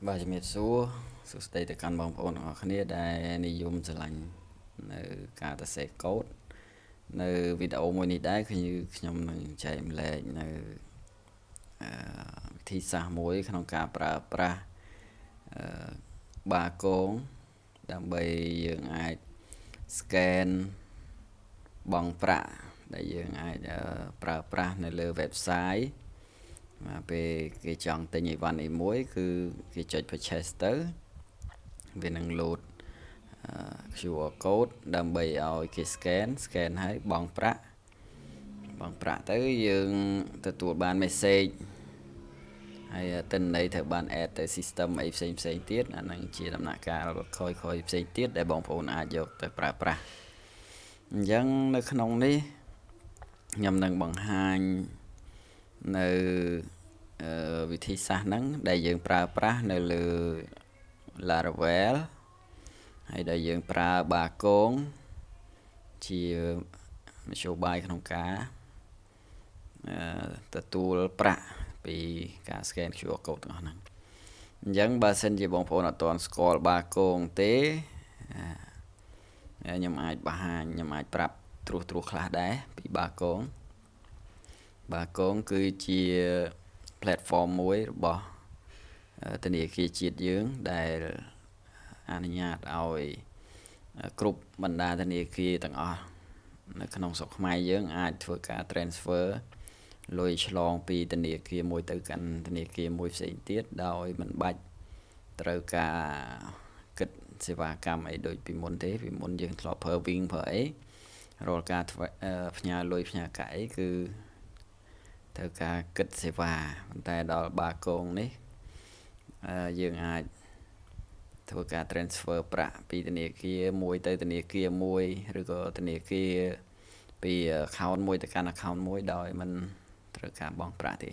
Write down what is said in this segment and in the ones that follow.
បាទជំរាបសួរសួស្តីទៅកាន់បងប្អូនទាំងអស់គ្នាដែលនិយមស្រឡាញ់នៅការសរសេរកូដនៅវីដេអូមួយនេះដែរគឺខ្ញុំនឹងចែកម្លែកនៅវិធីសាស្ត្រមួយក្នុងការប្រើប្រាស់បាគងដើម្បីយើងអាច scan បង់ប្រាក់ដែលយើងអាចប្រើប្រាស់នៅលើ website មកពេលគេចង់ទិញអីវ៉ាន់អីមួយគឺគេចុច purchase ទៅវានឹង load QR code ដើម្បីឲ្យគេ scan ហើយបង់ប្រាក់ទៅយើងទទួលបាន message ហើយទិន្នន័យត្រូវបាន add ទៅ system អីផ្សេងទៀតអានឹងជាដំណាក់កាលខុសៗផ្សេងទៀតដែលបងប្អូនអាចយកទៅប្រើប្រាស់អញ្ចឹងនៅក្នុងនេះខ្ញុំនឹងបង្ហាញនៅវិធីសាស្ត្រហ្នឹងដែលយើងប្រើប្រាស់នៅលើ Laravel ហើយដែលយើងប្រើបាគងជាមធ្យោបាយក្នុងការទទួលប្រាក់ពីការ scan QR code ទាំងអស់ហ្នឹងអញ្ចឹងបើសិនជាបងប្អូនអត់ទាន់ស្គាល់បាគងទេខ្ញុំអាចប្រាប់ត្រួសខ្លះដែរពីបាគងគឺជា platform មួយរបស់ធនាគារជាតិយើងដែលអនុញ្ញាតឲ្យគ្រប់បណ្ដាធនាគារទាំងអស់នៅក្នុងស្រុកខ្មែរយើងអាចធ្វើការ transfer លុយឆ្លងពីធនាគារមួយទៅកាន់ធនាគារមួយផ្សេងទៀតដោយមិនបាច់ត្រូវការគិតសេវាកម្មអីដូចពីមុនទេពីមុនយើងធ្លាប់ប្រើ Wing ប្រើអីរាល់ការផ្ញើលុយផ្ញើកាក់អីគឺត្រូវការគិតសេវាប៉ុន្តែដល់បាគងនេះយើងអាចធ្វើការ transfer ប្រាក់ពីធនាគារមួយទៅធនាគារមួយឬក៏ធនាគារពី account មួយទៅកាន់ account មួយដោយមិនត្រូវការបង់ប្រាក់ទេ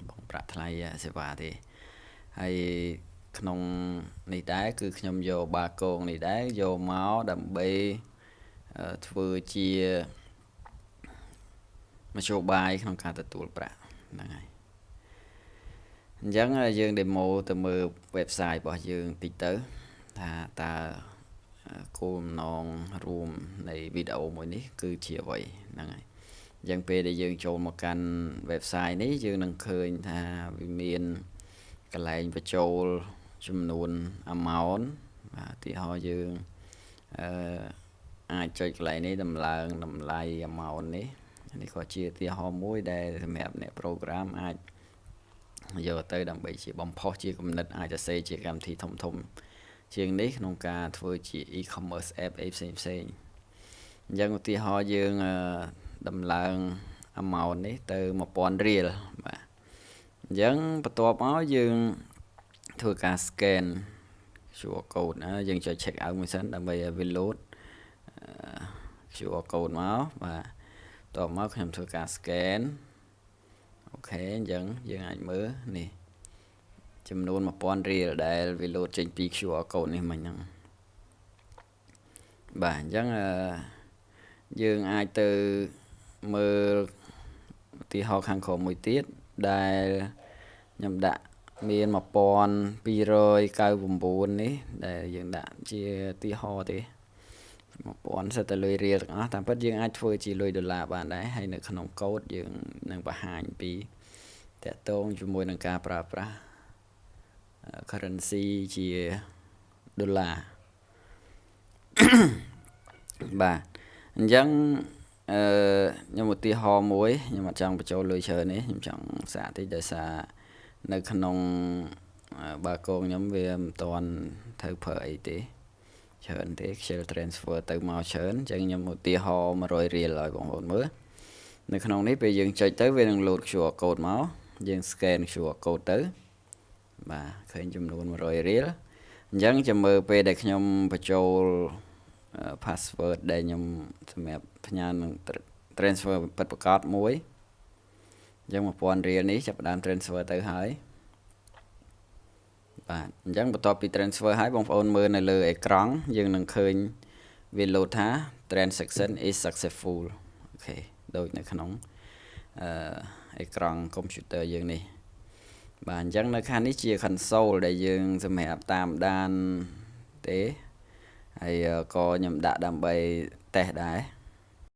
បង់ប្រាក់ថ្លៃសេវាទេហើយក្នុងនេះដែរគឺខ្ញុំយកបាគងនេះដែរយកមកដើម្បីធ្វើជាមធ្យោបាយក្នុងការទទួលប្រាក់ហ្នឹងហើយអញ្ចឹងយើង demo ទៅមើល website របស់យើងតិចទៅថាតើគោលបំណងរួមនៃវីដេអូមួយនេះគឺជាអ្វីហ្នឹងហើយអញ្ចឹងពេលដែលយើងចូលមកកាន់ website នេះយើងនឹងឃើញថាវាមានកន្លែងបញ្ចូលចំនួន amount បាទឧទាហរណ៍យើងអាចចុចកន្លែងនេះតម្លើងតម្លៃ amount នេះក៏ជាឧទាហរណ៍មួយដែលសម្រាប់អ្នក program អាចយកទៅដើម្បីជាបំផុសជាគំនិតអាចសរសេរជាកម្មវិធីធំជាងនេះក្នុងការធ្វើជា e-commerce app អីផ្សេងអញ្ចឹងឧទាហរណ៍យើងដំឡើង amount នេះទៅ 1000 រៀលបាទអញ្ចឹងបន្ទាប់មកយើងធ្វើការ scan QR code យើងចុច check out មួយសិនដើម្បីឲ្យវា load QR code មកបាទតបមកខ្ញុំធ្វើការ scan អូខេអញ្ចឹងយើងអាចមើលនេះចំនួន 1000 រៀលដែលវា load ចេញពី QR code នេះមិញហ្នឹងបាទអញ្ចឹងយើងអាចទៅមើលឧទាហរណ៍ខាងក្រោមមួយទៀតដែលខ្ញុំដាក់មាន1299នេះដែលយើងដាក់ជាឧទាហរណ៍ទេ1000សិតតែលុយរៀលទាំងអស់តាមពិតយើងអាចធ្វើជាលុយដុល្លារបានដែរហើយនៅក្នុងកូដយើងនឹងបង្ហាញពីតកតងជាមួយនឹងការប្រើប្រាស់ currency ជាដុល្លារបាទអញ្ចឹងខ្ញុំឧទាហរណ៍មួយខ្ញុំអត់ចង់បញ្ចូលលុយច្រើនទេខ្ញុំចង់សាកតិចដោយសារនៅក្នុងបាគងខ្ញុំវាមិនទាន់ត្រូវប្រើអីទេច្រើនទេខ្ជិល transfer ទៅមកច្រើនអញ្ចឹងខ្ញុំឧទាហរណ៍100រៀលឲ្យបងប្អូនមើលនៅក្នុងនេះពេលយើងចុចទៅវានឹង load QR code មកយើង scan QR code ទៅបាទឃើញចំនួន100រៀលអញ្ចឹងចាំមើលពេលដែលខ្ញុំបញ្ចូល password ដែលខ្ញុំសម្រាប់ផ្ញើនឹង transfer ពិតប្រាកដមួយអញ្ចឹង 1000 រៀលនេះចាប់ផ្ដើម transfer ទៅហើយបាទអញ្ចឹងបន្ទាប់ពី transfer ហើយបងប្អូនមើលនៅលើអេក្រង់យើងនឹងឃើញវា load ថា transaction is successful អូខេដូចនៅក្នុងអេក្រង់ computer យើងនេះ បាទអញ្ចឹងនៅខាងនេះជា console ដែលយើងសម្រាប់តាមដានទេហើយក៏ខ្ញុំដាក់ដើម្បីតេស្តដែរ